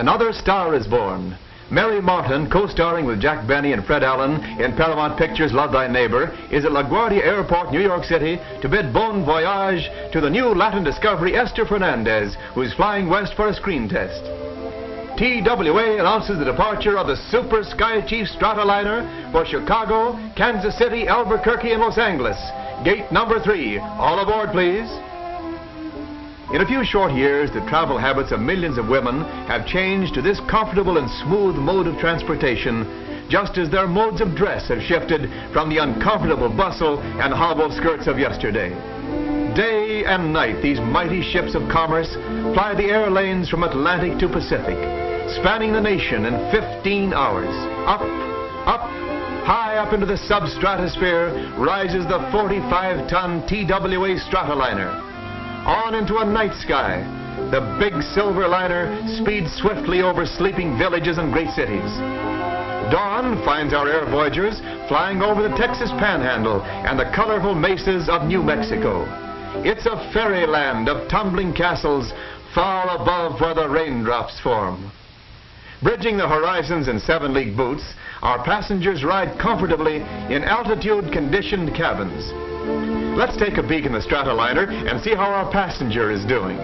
another star is born. Mary Martin, co-starring with Jack Benny and Fred Allen in Paramount Pictures' Love Thy Neighbor, is at LaGuardia Airport, New York City, to bid bon voyage to the new Latin discovery Esther Fernandez, who's flying west for a screen test. TWA announces the departure of the Super Sky Chief Stratoliner for Chicago, Kansas City, Albuquerque, and Los Angeles. Gate number 3. All aboard, please. In a few short years, the travel habits of millions of women have changed to this comfortable and smooth mode of transportation, just as their modes of dress have shifted from the uncomfortable bustle and hobbled skirts of yesterday. Day and night, these mighty ships of commerce ply the air lanes from Atlantic to Pacific, spanning the nation in 15 hours. Up, high up into the substratosphere rises the 45-ton TWA Stratoliner. On into a night sky, the big silver liner speeds swiftly over sleeping villages and great cities. Dawn finds our air voyagers flying over the Texas Panhandle and the colorful mesas of New Mexico. It's a fairyland of tumbling castles far above where the raindrops form. Bridging the horizons in 7-league boots, our passengers ride comfortably in altitude-conditioned cabins. Let's take a peek in the Stratoliner and see how our passenger is doing.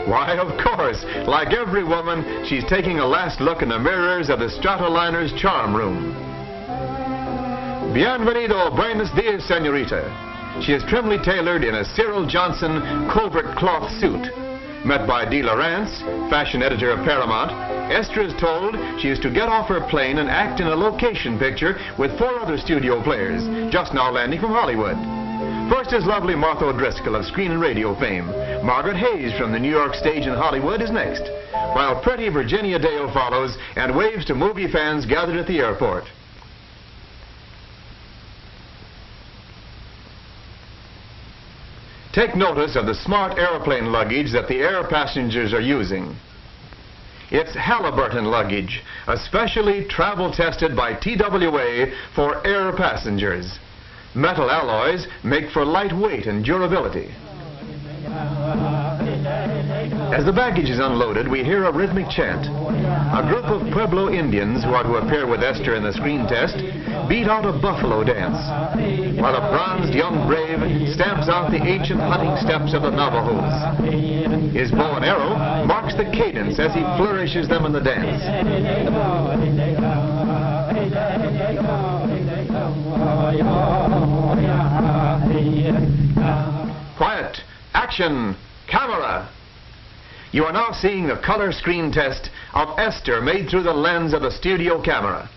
Why, of course, like every woman, she's taking a last look in the mirrors of the Stratoliner's charm room. Bienvenido, buenos dias, señorita. She is trimly tailored in a Cyril Johnson covert cloth suit. Met by Dee Lawrence, fashion editor of Paramount, Esther is told she is to get off her plane and act in a location picture with 4 other studio players, just now landing from Hollywood. First is lovely Martha O'Driscoll of screen and radio fame. Margaret Hayes from the New York stage in Hollywood is next, while pretty Virginia Dale follows and waves to movie fans gathered at the airport. Take notice of the smart airplane luggage that the air passengers are using. It's Halliburton luggage, especially travel tested by TWA for air passengers. Metal alloys make for light weight and durability. As the baggage is unloaded, we hear a rhythmic chant. A group of Pueblo Indians who are to appear with Esther in the screen test beat out a buffalo dance, while a bronzed young brave stamps out the ancient hunting steps of the Navajos. His bow and arrow marks the cadence as he flourishes them in the dance. Quiet! Action! Camera! You are now seeing the color screen test of Esther made through the lens of the studio camera.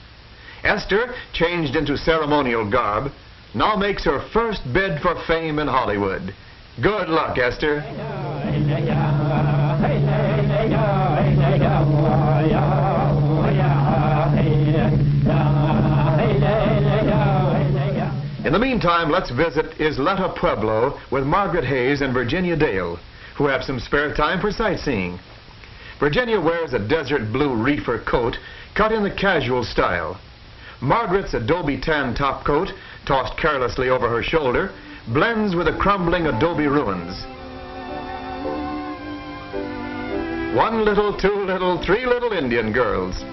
Esther, changed into ceremonial garb, now makes her first bid for fame in Hollywood. Good luck, Esther. In the meantime, let's visit Isleta Pueblo with Margaret Hayes and Virginia Dale, who have some spare time for sightseeing. Virginia wears a desert blue reefer coat cut in the casual style. Margaret's adobe tan top coat, tossed carelessly over her shoulder, blends with the crumbling adobe ruins. 1 little, 2 little, 3 little Indian girls.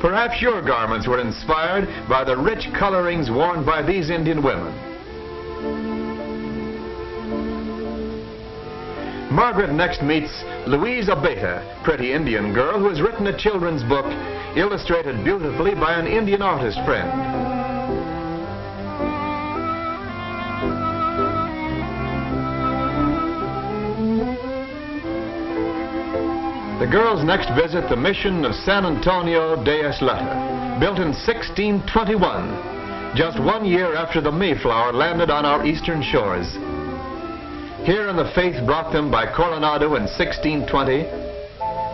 Perhaps your garments were inspired by the rich colorings worn by these Indian women. Margaret next meets Louise Abeta, pretty Indian girl who has written a children's book illustrated beautifully by an Indian artist friend. The girls next visit the mission of San Antonio de Isleta, built in 1621, just 1 year after the Mayflower landed on our eastern shores. Here in the faith brought them by Coronado in 1620,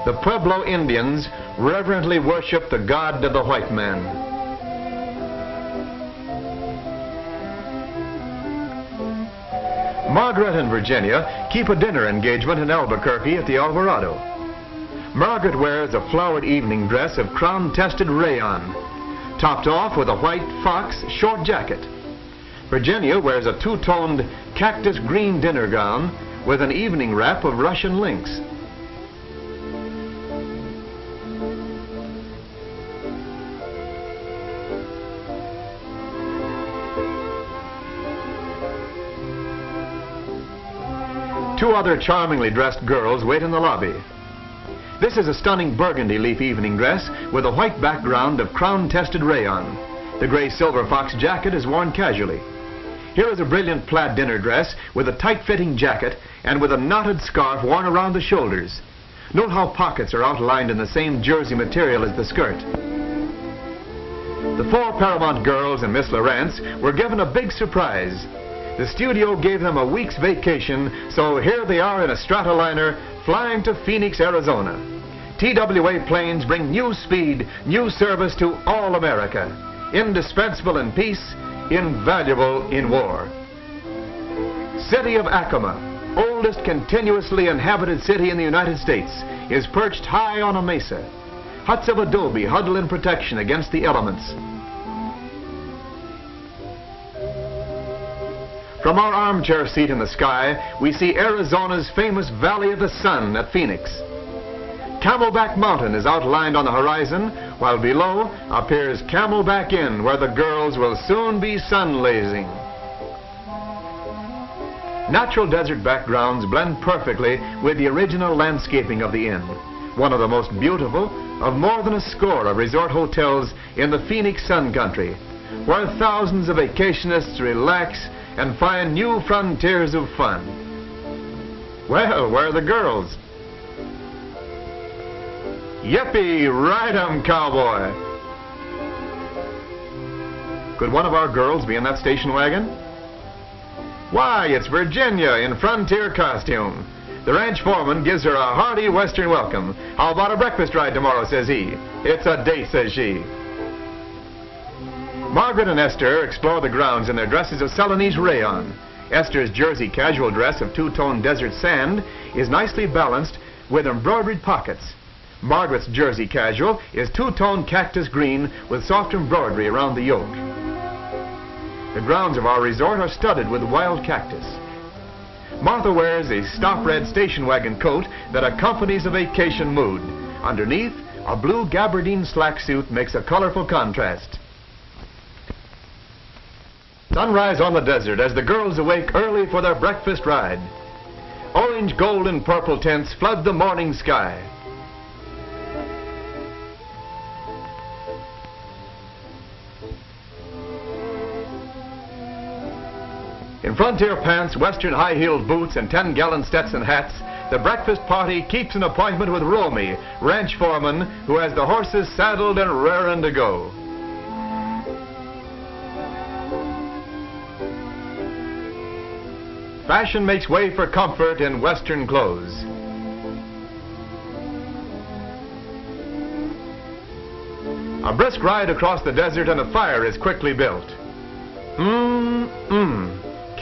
the Pueblo Indians reverently worship the God of the white man. Margaret and Virginia keep a dinner engagement in Albuquerque at the Alvarado. Margaret wears a flowered evening dress of crown-tested rayon, topped off with a white fox short jacket. Virginia wears a two-toned cactus green dinner gown with an evening wrap of Russian lynx. Two other charmingly dressed girls wait in the lobby. This is a stunning burgundy leaf evening dress with a white background of crown-tested rayon. The gray silver fox jacket is worn casually. Here is a brilliant plaid dinner dress with a tight-fitting jacket and with a knotted scarf worn around the shoulders. Note how pockets are outlined in the same jersey material as the skirt. The four Paramount girls and Miss Lawrence were given a big surprise. The studio gave them a week's vacation, so here they are in a Stratoliner flying to Phoenix, Arizona. TWA planes bring new speed, new service to all America. Indispensable in peace, invaluable in war. City of Acoma, oldest continuously inhabited city in the United States, is perched high on a mesa. Huts of adobe huddle in protection against the elements. From our armchair seat in the sky, we see Arizona's famous Valley of the Sun at Phoenix. Camelback Mountain is outlined on the horizon, while below appears Camelback Inn, where the girls will soon be sunlasing. Natural desert backgrounds blend perfectly with the original landscaping of the inn, one of the most beautiful of more than a score of resort hotels in the Phoenix Sun Country, where thousands of vacationists relax and find new frontiers of fun. Well, where are the girls? Yippee, ride 'em, cowboy! Could one of our girls be in that station wagon? Why, it's Virginia in frontier costume. The ranch foreman gives her a hearty Western welcome. How about a breakfast ride tomorrow, says he. It's a date, says she. Margaret and Esther explore the grounds in their dresses of Celanese rayon. Esther's jersey casual dress of two-tone desert sand is nicely balanced with embroidered pockets. Margaret's jersey casual is two-tone cactus green with soft embroidery around the yoke. The grounds of our resort are studded with wild cactus. Martha wears a stop red station wagon coat that accompanies a vacation mood. Underneath, a blue gabardine slack suit makes a colorful contrast. Sunrise on the desert as the girls awake early for their breakfast ride. Orange, gold, and purple tints flood the morning sky. In frontier pants, Western high-heeled boots, and 10-gallon Stetson hats, the breakfast party keeps an appointment with Romy, ranch foreman, who has the horses saddled and raring to go. Fashion makes way for comfort in Western clothes. A brisk ride across the desert and a fire is quickly built.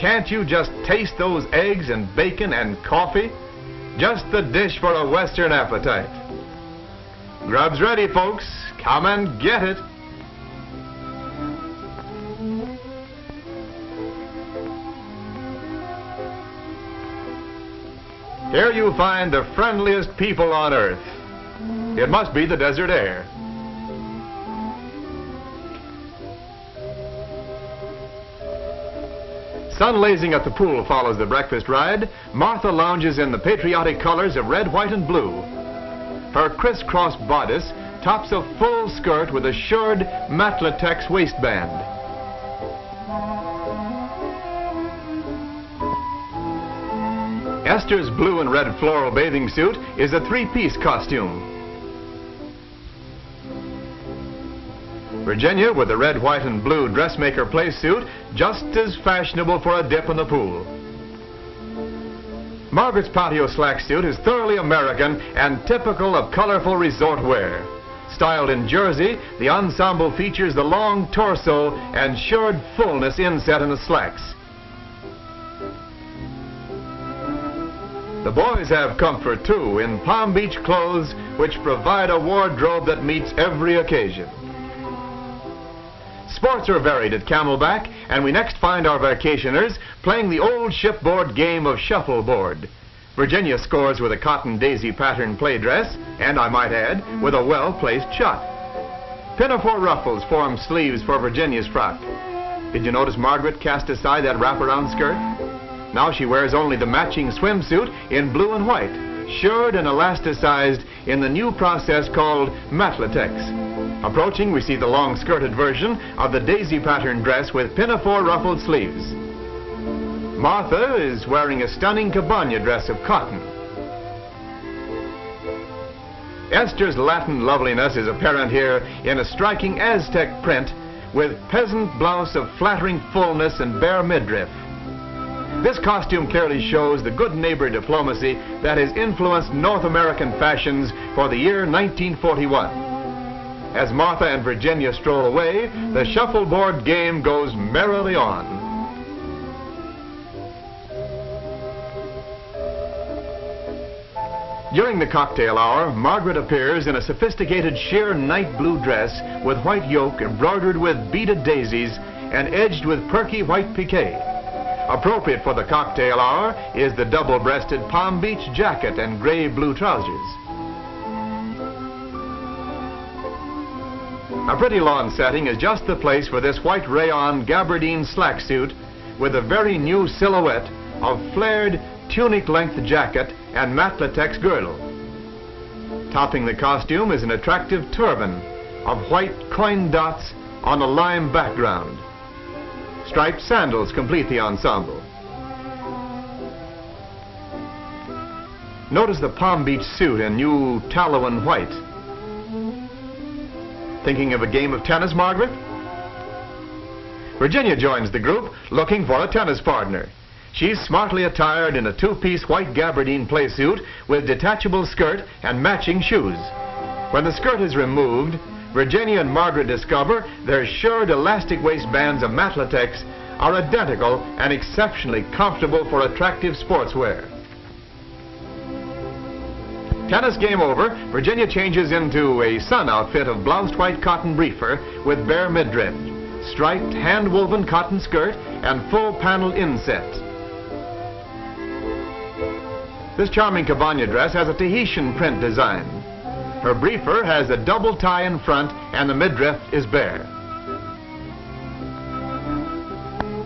Can't you just taste those eggs and bacon and coffee? Just the dish for a Western appetite. Grub's ready, folks. Come and get it. Here you find the friendliest people on earth. It must be the desert air. Sunlasing at the pool follows the breakfast ride. Martha lounges in the patriotic colors of red, white, and blue. Her crisscross bodice tops a full skirt with a shirred matlatex waistband. Esther's blue and red floral bathing suit is a three-piece costume. Virginia, with the red, white, and blue dressmaker play suit, just as fashionable for a dip in the pool. Margaret's patio slack suit is thoroughly American and typical of colorful resort wear. Styled in jersey, the ensemble features the long torso and shirred fullness inset in the slacks. The boys have comfort, too, in Palm Beach clothes, which provide a wardrobe that meets every occasion. Sports are varied at Camelback, and we next find our vacationers playing the old shipboard game of shuffleboard. Virginia scores with a cotton daisy pattern play dress, and I might add, with a well-placed shot. Pinafore ruffles form sleeves for Virginia's frock. Did you notice Margaret cast aside that wraparound skirt? Now she wears only the matching swimsuit in blue and white, shirred and elasticized in the new process called Matlatex. Approaching, we see the long-skirted version of the daisy pattern dress with pinafore ruffled sleeves. Martha is wearing a stunning cabana dress of cotton. Esther's Latin loveliness is apparent here in a striking Aztec print with peasant blouse of flattering fullness and bare midriff. This costume clearly shows the good neighbor diplomacy that has influenced North American fashions for the year 1941. As Martha and Virginia stroll away, the shuffleboard game goes merrily on. During the cocktail hour, Margaret appears in a sophisticated sheer night blue dress with white yoke embroidered with beaded daisies and edged with perky white piqué. Appropriate for the cocktail hour is the double-breasted Palm Beach jacket and gray-blue trousers. A pretty lawn setting is just the place for this white rayon gabardine slack suit with a very new silhouette of flared tunic-length jacket and matlatex girdle. Topping the costume is an attractive turban of white coin dots on a lime background. Striped sandals complete the ensemble. Notice the Palm Beach suit in new tallow and white. Thinking of a game of tennis, Margaret? Virginia joins the group looking for a tennis partner. She's smartly attired in a two-piece white gabardine playsuit with detachable skirt and matching shoes. When the skirt is removed, Virginia and Margaret discover their shirred elastic waistbands of matlatex are identical and exceptionally comfortable for attractive sportswear. Tennis game over, Virginia changes into a sun outfit of bloused white cotton briefer with bare midriff, striped hand-woven cotton skirt, and full panel inset. This charming cabana dress has a Tahitian print design. Her briefer has a double tie in front and the midriff is bare.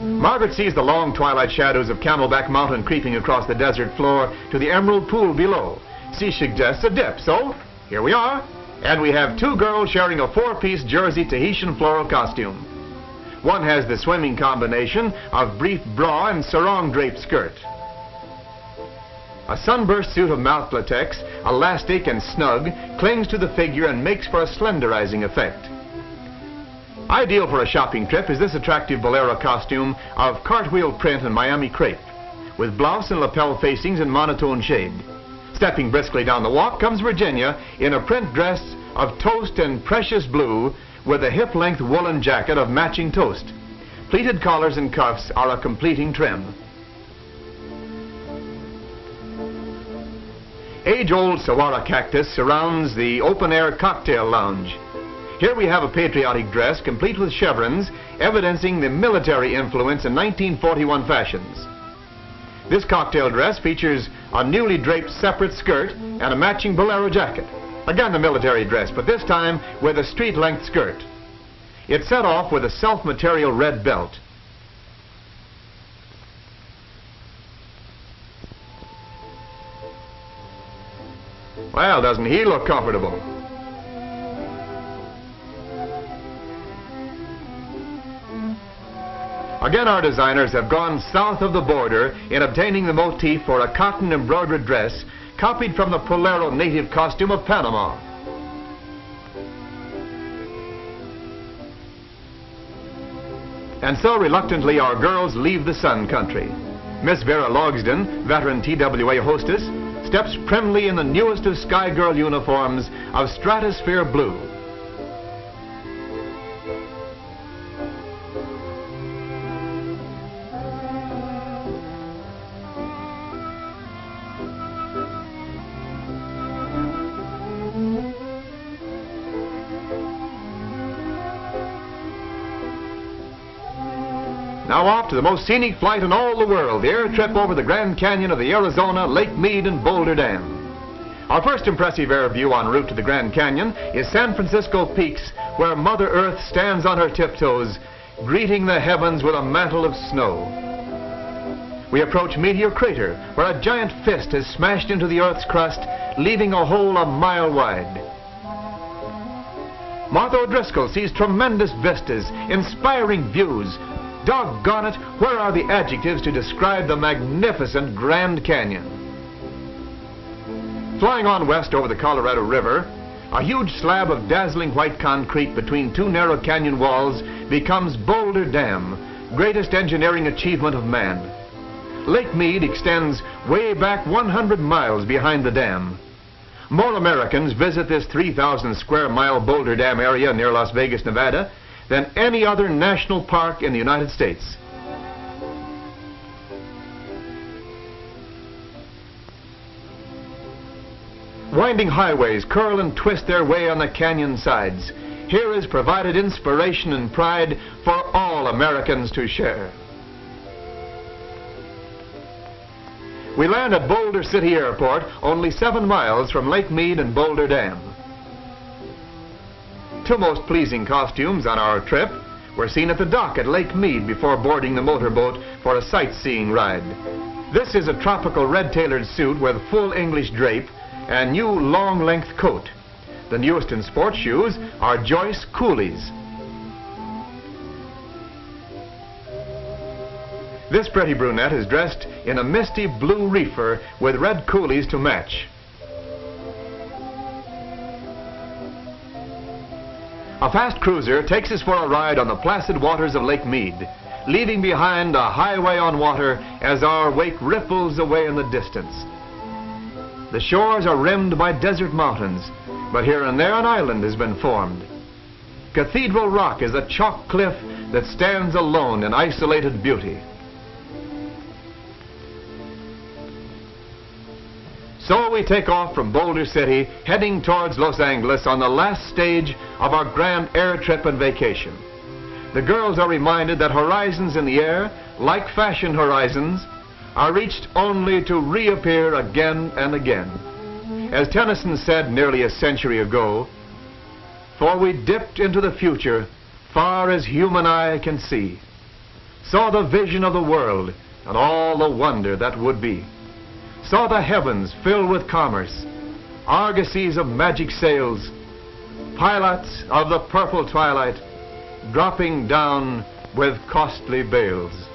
Margaret sees the long twilight shadows of Camelback Mountain creeping across the desert floor to the emerald pool below. She suggests a dip, so here we are. And we have two girls sharing a four-piece jersey Tahitian floral costume. One has the swimming combination of brief bra and sarong draped skirt. A sunburst suit of matlatex, elastic and snug, clings to the figure and makes for a slenderizing effect. Ideal for a shopping trip is this attractive bolero costume of cartwheel print and Miami crepe, with blouse and lapel facings in monotone shade. Stepping briskly down the walk comes Virginia in a print dress of toast and precious blue with a hip-length woolen jacket of matching toast. Pleated collars and cuffs are a completing trim. Age-old saguaro cactus surrounds the open-air cocktail lounge. Here we have a patriotic dress complete with chevrons, evidencing the military influence in 1941 fashions. This cocktail dress features a newly draped separate skirt and a matching bolero jacket. Again, the military dress, but this time with a street-length skirt. It's set off with a self-material red belt. Well, doesn't he look comfortable? Again, our designers have gone south of the border in obtaining the motif for a cotton embroidered dress copied from the Polero native costume of Panama. And so reluctantly our girls leave the sun country. Miss Vera Logsden, veteran TWA hostess, steps primly in the newest of Sky Girl uniforms of stratosphere blue. Now off to the most scenic flight in all the world, the air trip over the Grand Canyon of the Arizona, Lake Mead, and Boulder Dam. Our first impressive air view en route to the Grand Canyon is San Francisco Peaks, where Mother Earth stands on her tiptoes, greeting the heavens with a mantle of snow. We approach Meteor Crater, where a giant fist has smashed into the Earth's crust, leaving a hole a mile wide. Martha O'Driscoll sees tremendous vistas, inspiring views. Doggone it, where are the adjectives to describe the magnificent Grand Canyon? Flying on west over the Colorado River, a huge slab of dazzling white concrete between two narrow canyon walls becomes Boulder Dam, greatest engineering achievement of man. Lake Mead extends way back 100 miles behind the dam. More Americans visit this 3,000 square mile Boulder Dam area near Las Vegas, Nevada, than any other national park in the United States. Winding highways curl and twist their way on the canyon sides. Here is provided inspiration and pride for all Americans to share. We land at Boulder City Airport, only 7 miles from Lake Mead and Boulder Dam. Two most pleasing costumes on our trip were seen at the dock at Lake Mead before boarding the motorboat for a sightseeing ride. This is a tropical red-tailored suit with full English drape and new long-length coat. The newest in sports shoes are Joyce Coolies. This pretty brunette is dressed in a misty blue reefer with red coolies to match. A fast cruiser takes us for a ride on the placid waters of Lake Mead, leaving behind a highway on water as our wake ripples away in the distance. The shores are rimmed by desert mountains, but here and there an island has been formed. Cathedral Rock is a chalk cliff that stands alone in isolated beauty. So we take off from Boulder City, heading towards Los Angeles on the last stage of our grand air trip and vacation. The girls are reminded that horizons in the air, like fashion horizons, are reached only to reappear again and again. As Tennyson said nearly a century ago, "For we dipped into the future, far as human eye can see, saw the vision of the world and all the wonder that would be. Saw the heavens fill with commerce, argosies of magic sails, pilots of the purple twilight, dropping down with costly bales."